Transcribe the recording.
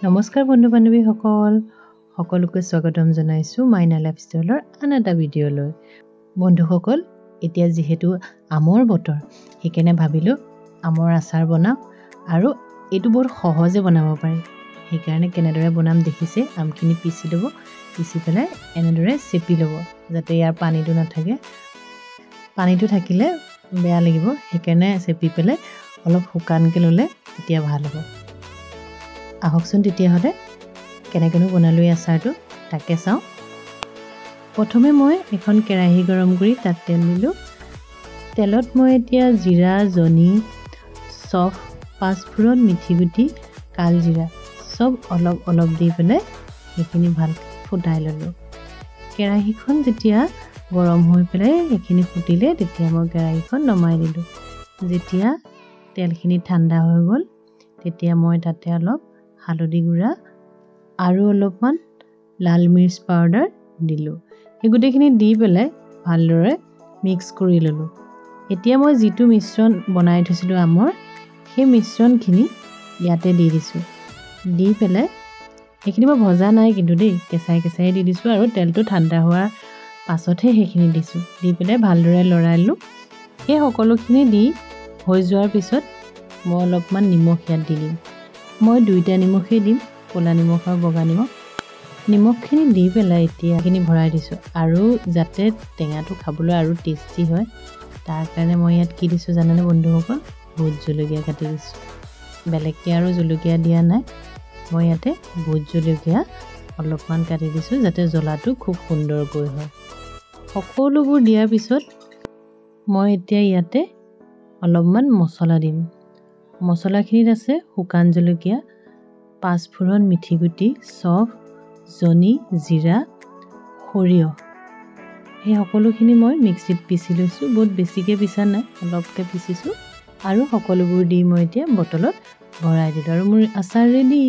নমস্কাৰ বন্ধু বান্ধৱীসকল সকলোকে স্বাগতম জনাইছো মাইনা লাইফষ্টাইলৰ আন এটা ভিডিঅ'লৈ বন্ধুসকল এতিয়া যেহেতু আমৰ বতৰ সেইকাৰণে ভাবিলো আমৰ আচাৰ বনাও আৰু এটো বহুত সহজে বনাব পাৰি সেইকাৰণে কেনেদৰে বনাম দেখিছে আমখিনি পিছি লব পিছি পেলাই এনেদৰে চেপি লব যাতে ইয়াৰ পানীটো নাথাকে পানীটো থাকিলে বেয়া লাগিব সেইকাৰণে চেপি পেলাই অলপ শুকানকে ললে তেতিয়া ভাল হ'ব আহকচোন তেতিয়া হলে কেনেকেনো বনালো এই আচাৰটো তাকে চাও প্ৰথমে মই এখন কেৰাহী গৰম কৰি তাত তেল দিলো তেলত মই এতিয়া জিৰা জনি চফ পাঁচফোৰণ মিঠিগুটি কালজিৰা সব অলপ অলপ দি পেলাই এইখিনি ভাল ফুটাই ললো কেৰাহীখন যেতিয়া গৰম হৈ পেলাই এইখিনি ফুটিলে তেতিয়া মই কেৰাহীখন নমাই দিলো যেতিয়া তেলখিনি ঠাণ্ডা হৈ গল তেতিয়া মই তাতে অলপ হালধি গুড়া আৰু অলপমান লাল মিৰ্চ পাউডাৰ দিলো এই গুটেখিনি দি পেলাই ভালদৰে মিক্স কৰি ললো এতিয়া মই যিটো মিশ্ৰণ বনাই থৈছিলো আমৰ সেই মিশ্ৰণখিনি ইয়াতে দি দিছো দি পেলাই এইখিনি মই ভজা নাই কিন্তু দেই কেঁচাই কেঁচাই দি দিছো আৰু তেলটো ঠাণ্ডা হোৱাৰ পাছতহে সেইখিনি দিছো দি পেলাই ভালদৰে লৰাইলো এই সকলোখিনি দি হৈ যোৱাৰ পিছত মই অলপমান নিমখ ইয়াত দি দিম মই দুইটা নিমখেই দিম ক'লা নিমখ আৰু বগা নিমখ নিমখখিনি দি পেলাই এতিয়া এইখিনি ভৰাই দিছো আৰু যাতে টেঙাটো খাবলৈ আৰু টেষ্টি হয় তাৰ কাৰণে মই ইয়াত কি দিছো জানেনে বন্ধুসকল ভোট জলকীয়া কাটি দিছো বেলেগকৈ আৰু জলকীয়া দিয়া নাই মই ইয়াতে ভোট জলকীয়া অলপমান কাটি দিছো যাতে জ্বলাটো খুব সুন্দৰকৈ হয় সকলোবোৰ দিয়াৰ পিছত মই এতিয়া ইয়াতে অলপমান মছলা দিম মছলাখিনিত আছে শুকান জলকীয়া পাঁচফোৰণ মিঠিগুটি চফ জনি জিৰা সৰিয়হ এই সকলোখিনি মই মিক্সিত পিছি লৈছো বহুত বেছিকৈ পিছা নাই অলপকৈ পিছিছো আৰু সকলোবোৰ দি মই এতিয়া বটলত ভৰাই দিলো আৰু মোৰ আচাৰ ৰেডি